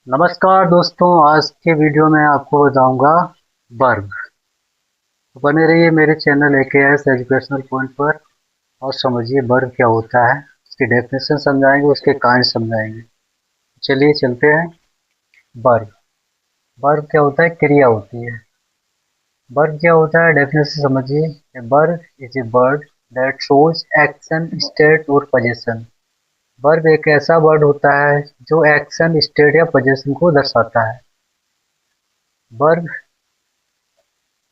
नमस्कार दोस्तों, आज के वीडियो में आपको बताऊंगा वर्ब। तो बने रहिए मेरे चैनल AKS एजुकेशनल पॉइंट पर और समझिए वर्ब क्या होता है। उसकी डेफिनेशन समझाएंगे, उसके कांड समझाएंगे। चलिए चलते हैं। वर्ब वर्ब क्या होता है? क्रिया होती है। वर्ब क्या होता है, डेफिनेशन समझिए। Verb is a word that shows action, state और पोजीशन। वर्ब एक ऐसा वर्ड होता है जो एक्शन, स्टेट या पोजीशन को दर्शाता है। वर्ब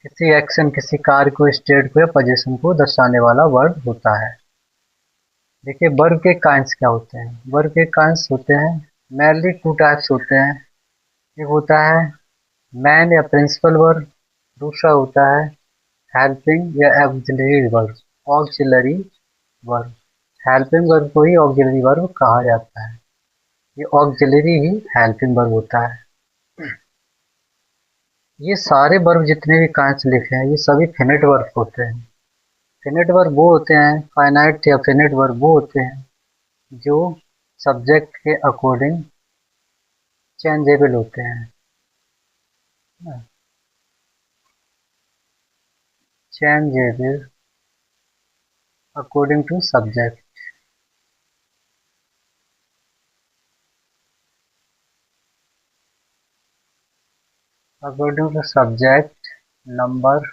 किसी एक्शन, किसी कार्य को, स्टेट को या पोजीशन को दर्शाने वाला वर्ड होता है। देखिए वर्ब के काइंड्स क्या होते हैं। वर्ब के काइंड्स होते हैं, मेनली टू टाइप्स होते हैं। एक होता है मैन या प्रिंसिपल वर्ब, दूसरा होता है हेल्पिंग या auxiliary verb. Auxiliary verb, helping verb को ही ऑक्सिलरी वर्ब कहा जाता है। ये ऑक्सिलरी ही हेल्पिंग वर्ब होता है। ये सारे वर्ब जितने भी काइंड्स लिखे हैं ये सभी फिनिट वर्ब होते हैं। फिनिट वर्ब वो होते हैं, फाइनाइट या फिनिट वर्ब वो होते हैं जो सब्जेक्ट के अकॉर्डिंग चेंजेबल होते हैं। Changeable according to subject. According to subject, number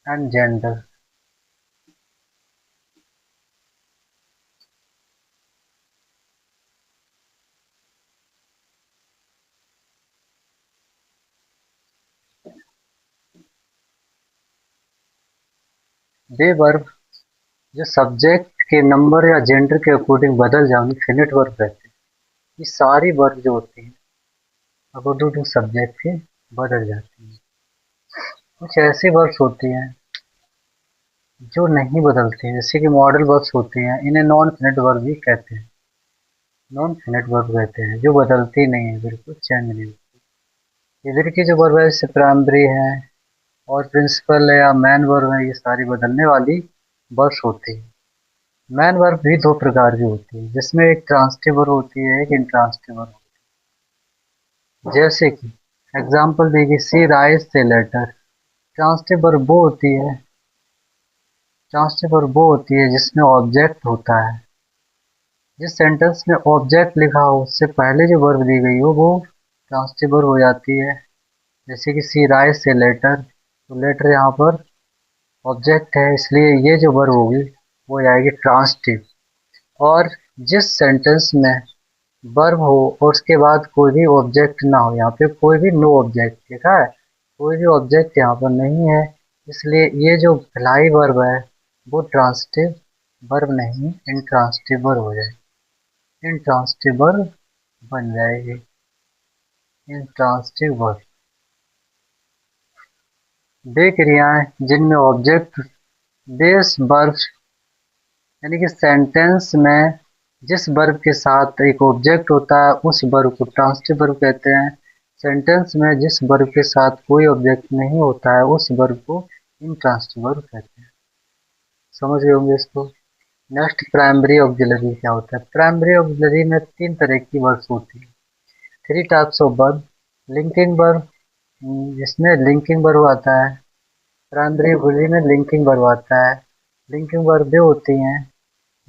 and gender. वे वर्ब जो सब्जेक्ट के नंबर या जेंडर के अकॉर्डिंग बदल जाए उन्हें फिनिट वर्ब कहते हैं। ये सारी वर्ब जो होती हैं अकॉर्डिंग टू सब्जेक्ट के बदल जाती हैं। कुछ ऐसी वर्ब्स होती हैं जो नहीं बदलती हैं, जैसे कि मॉडल वर्ब्स होती हैं, इन्हें नॉन फिनिट वर्ब भी कहते हैं। नॉन फिनिट वर्ब कहते हैं जो बदलती नहीं है, बिल्कुल चेंज नहीं होती। इधर की जो वर्ब है जैसे प्राइमरी है और प्रिंसिपल है या मैन वर्ब है, ये सारी बदलने वाली वर्ब्स होती है। मैन वर्ब भी दो प्रकार की होती है, जिसमें एक ट्रांसिटिव वर्ब होती है, एक इंट्रांसिटिव वर्ब होती है। जैसे कि एग्जाम्पल देखिए, सी राइज से लेटर। ट्रांसिटिव वर्ब वो होती है, ट्रांसिटिव वर्ब वो होती है जिसमें ऑब्जेक्ट होता है। जिस सेंटेंस में ऑब्जेक्ट लिखा हो उससे पहले जो वर्ब दी गई हो वो ट्रांसिटिव वर्ब हो जाती है। जैसे कि सी राइज से लेटर, तो लेटर यहाँ पर ऑब्जेक्ट है, इसलिए ये जो वर्ब होगी वो जाएगी ट्रांसिटिव। और जिस सेंटेंस में वर्ब हो और उसके बाद कोई भी ऑब्जेक्ट ना हो, यहाँ पे कोई भी नो ऑब्जेक्ट लिखा है, कोई भी ऑब्जेक्ट यहाँ पर नहीं है, इसलिए ये जो भलाई वर्ब है वो ट्रांसिटिव वर्ब नहीं इंट्रांसिटिव वर्ब हो जाएगी। इंट्रांसिटिव वर्ब बन जाएगी इंट्रांसिटिव वर्ब। वे क्रियाएं जिनमें ऑब्जेक्ट बेस वर्ब, यानी कि सेंटेंस में जिस वर्ब के साथ एक ऑब्जेक्ट होता है उस वर्ब को ट्रांसिटिव वर्ब कहते हैं। सेंटेंस में जिस वर्ब के साथ कोई ऑब्जेक्ट नहीं होता है उस वर्ब को इंट्रांसिटिव वर्ब कहते हैं। समझ गए होंगे इसको। नेक्स्ट, प्राइमरी ऑक्सिलरी क्या होता है। प्राइमरी ऑक्सिलरी में तीन तरह की वर्ब्स होती है। Three types of verb. Linking verb, जिसमें लिंकिंग वर्ब आता है। प्राइमरी ऑक्सिलरी में लिंकिंग वर्ब आता है। लिंकिंग वर्ब वे होती हैं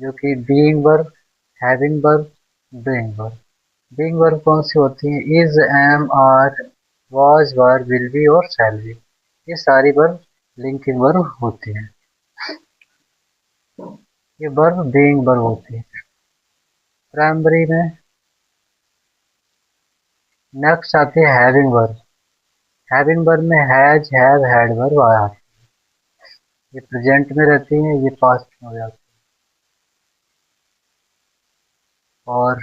जो कि being verb, having verb, doing verb. Being verb कौन सी होती हैं? Is, am, are, was, were, will be और शैल बी। ये सारी वर्ब लिंकिंग वर्ब होती हैं। ये वर्ब बीइंग वर्ब होती है प्राइमरी में। नेक्स्ट आती है हैविंग वर्ब। हैविंग वर्ब में हैज, हैव, हैड वर्ब आ जाती है। ये प्रेजेंट में रहती है, ये पास्ट में हो जाती है। और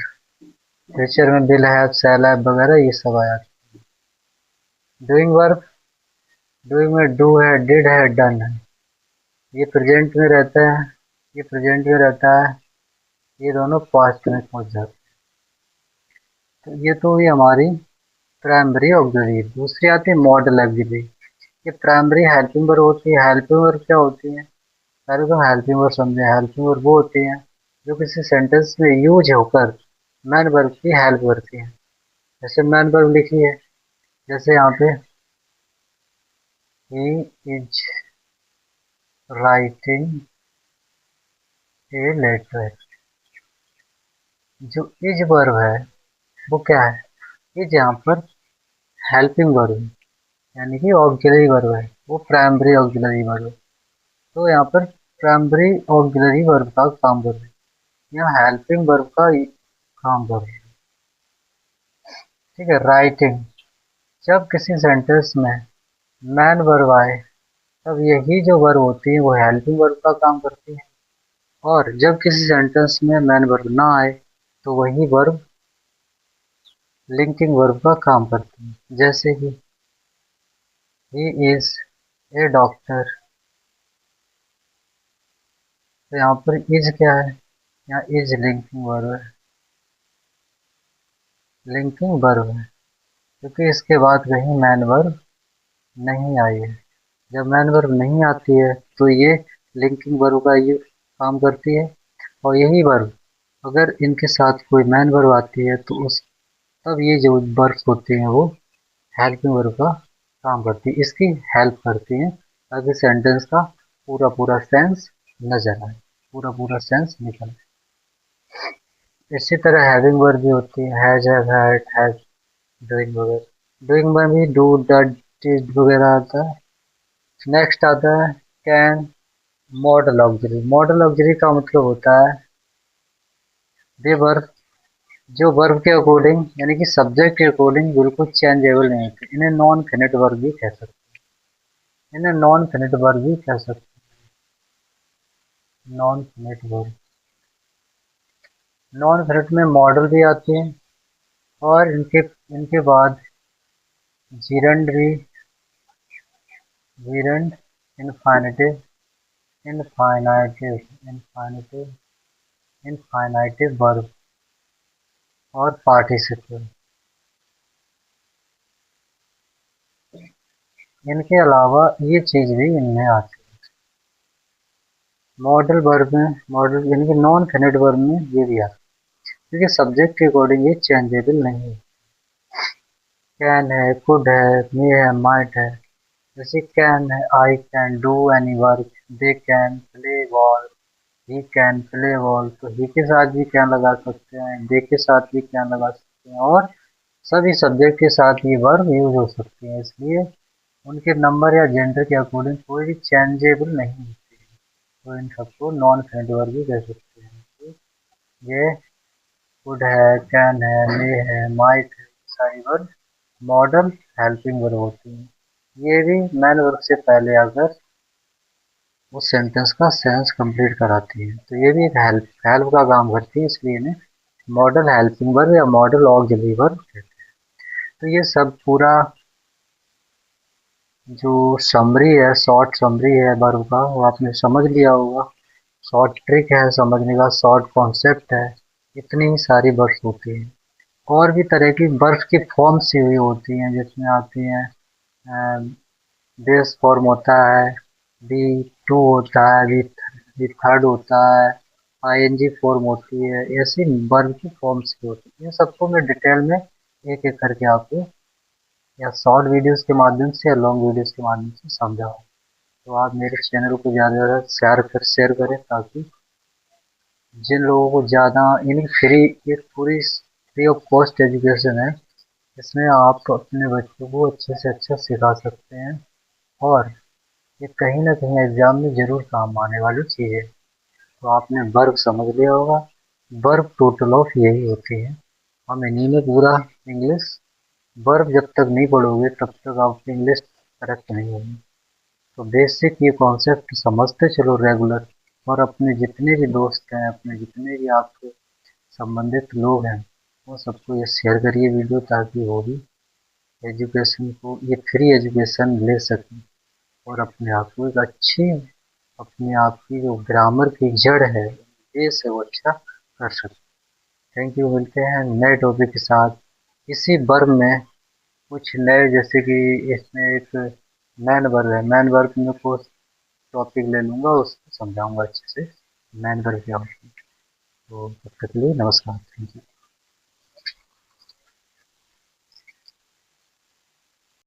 फ्यूचर में विल हैव, शैल हैव वगैरह ये सब आ जाती है। डूइंग वर्ब, डूइंग में डू है, डिड है, डन है। ये प्रेजेंट में रहता है, ये प्रेजेंट में रहता है, ये दोनों पास्ट में पहुंच जाते हैं। तो ये तो हुई हमारी प्राइमरी ऑक्सिलरी। दूसरी आती है मॉडल ऑक्सिलरी। ये प्राइमरी हेल्पिंग वर्ब होती है। हेल्पिंग वर्ब क्या होती है? पहले तो हेल्पिंग वर्ब समझे। हेल्पिंग वर्ब वो होती है जो किसी सेंटेंस में यूज होकर मैन वर्ब की हेल्प करती है। जैसे मैन वर्ब लिखी है, जैसे यहाँ पे he is writing a letter. जो इज वर्ब है वो क्या है? इज यहाँ पर हेल्पिंग वर्ब है, यानी कि ऑक्सिलरी वर्ब है, वो प्राइमरी ऑक्सिलरी वर्ब है। तो यहाँ पर प्राइमरी ऑक्सिलरी वर्ब का काम कर रही है, यहाँ हेल्पिंग वर्ब का काम कर रही है। ठीक है। राइटिंग, जब किसी सेंटेंस में मैन वर्ब आए तब यही जो वर्ब होती है वो हेल्पिंग वर्ब का काम करती है, और जब किसी सेंटेंस में मैन वर्ब ना आए तो वही वर्ब लिंकिंग वर्ब का काम करती है। जैसे कि ही इज ए डॉक्टर, तो यहाँ पर इज क्या है? यहाँ इज लिंकिंग वर्ब है, लिंकिंग वर्ब है, क्योंकि इसके बाद कहीं मैन वर्ब नहीं आई है। जब मैन वर्ब नहीं आती है तो ये लिंकिंग वर्ब का ये काम करती है, और यही वर्ब अगर इनके साथ कोई मैन वर्ब आती है तो उस तब ये जो वर्ब्स होती हैं वो हेल्पिंग वर्ब का काम करती है, इसकी हेल्प करती हैं ताकि सेंटेंस का पूरा पूरा सेंस नजर आए, पूरा पूरा सेंस निकले। इसी तरह हैविंग वर्ब भी होती है, has, have, had, has, doing वगैरह। डूइंग में भी डू, डड, डिड वगैरह आता है। नेक्स्ट आता है can. Model auxiliary, model auxiliary का मतलब होता है वे वर्ब जो वर्ब के अकॉर्डिंग यानी कि सब्जेक्ट के अकॉर्डिंग बिल्कुल चेंजेबल नहीं होते। इन्हें नॉन फिनिट वर्ब भी कह सकते हैं, इन्हें नॉन फिनिट वर्ब भी कह सकते हैं। Non finite verb, non finite में मॉडल भी आते हैं, और इनके इनके बाद जीरंड भी, जीरंड, इनफाइनेटिव, इनफाइनाइटिव, इनफाइनेटिव, इनफाइनाइटिव वर्ब, और पार्टिसिपल। इनके अलावा ये चीज भी इनमें आती है। मॉडल वर्ब में, मॉडल यानी कि नॉन फिनिट वर्ब में ये भी आता है, क्योंकि सब्जेक्ट के अकॉर्डिंग ये चेंजेबल नहीं है। कैन है, कुड है, मे है, माइट है। जैसे कैन है, I can do any work, they can play ball, he can play ball. तो ही के साथ भी कैन लगा सकते हैं, दे के साथ भी कैन लगा सकते हैं, और सभी सब्जेक्ट के साथ ये वर्ब यूज हो सकती है, इसलिए उनके नंबर या जेंडर के अकॉर्डिंग कोई भी चेंजेबल नहीं होती है। तो इन सबको नॉन फिनिट वर्ब भी कह सकते हैं। तो ये कुड है, कैन है, मे है, माइट है, सारी वर्ब मॉडल हेल्पिंग वर्ब होती हैं। ये भी मैन वर्ब से पहले आकर उस सेंटेंस का सेंस कंप्लीट कराती है, तो ये भी एक हेल्प हेल्प का काम करती है, इसलिए इन्हें मॉडल हेल्पिंग वर्ब या मॉडल ऑक्सिलरी वर्ब कहते हैं। तो ये सब पूरा जो समरी है, शॉर्ट समरी है वर्ब का, वो आपने समझ लिया होगा। शॉर्ट ट्रिक है समझने का, शॉर्ट कॉन्सेप्ट है। इतनी ही सारी वर्ब्स होती हैं। और भी तरह की वर्ब्स की फॉर्म्स हुई होती हैं, जिसमें आती हैं बेस फॉर्म होता है, बी टू होता है, बी थर्ड होता है, आईएनजी फॉर्म होती है। ऐसी वर्ब की फॉर्म्स की होती है। इन सबको मैं डिटेल में एक एक करके आपको या शॉर्ट वीडियोस के माध्यम से या लॉन्ग वीडियोस के माध्यम से समझाऊँ। तो आप मेरे चैनल को ज़्यादा से ज़्यादा शेयर करें, ताकि जिन लोगों को ज़्यादा यानी फ्री, एक पूरी फ्री ऑफ कॉस्ट एजुकेशन है, इसमें आप अपने बच्चों को अच्छे से अच्छा सिखा सकते हैं, और ये कहीं ना कहीं एग्जाम में जरूर काम आने वाली चीज़ है। तो आपने वर्ब समझ लिया होगा। वर्ब टोटल ऑफ यही होती है। हम इन्हीं में पूरा इंग्लिश, वर्ब जब तक नहीं पढ़ोगे तब तक आपकी इंग्लिश करेक्ट नहीं होगी। तो बेसिक ये कॉन्सेप्ट समझते चलो रेगुलर, और अपने जितने भी दोस्त हैं, अपने जितने भी आपके संबंधित लोग हैं, वो सबको ये शेयर करिए वीडियो, ताकि वो भी एजुकेशन को, ये फ्री एजुकेशन ले सकें, और अपने आप को एक अच्छी, अपने आप की जो ग्रामर की जड़ है, बेस है, वो अच्छा कर सकें। Thank you. मिलते हैं नए टॉपिक के साथ। इसी वर्ब में कुछ नए, जैसे कि इसमें एक मैन वर्ब है, मैन वर्ब में कुछ टॉपिक ले लूँगा, उसको समझाऊंगा अच्छे से मैन वर्ब क्या होती है। तो तब तक के लिए नमस्कार, थैंक यू।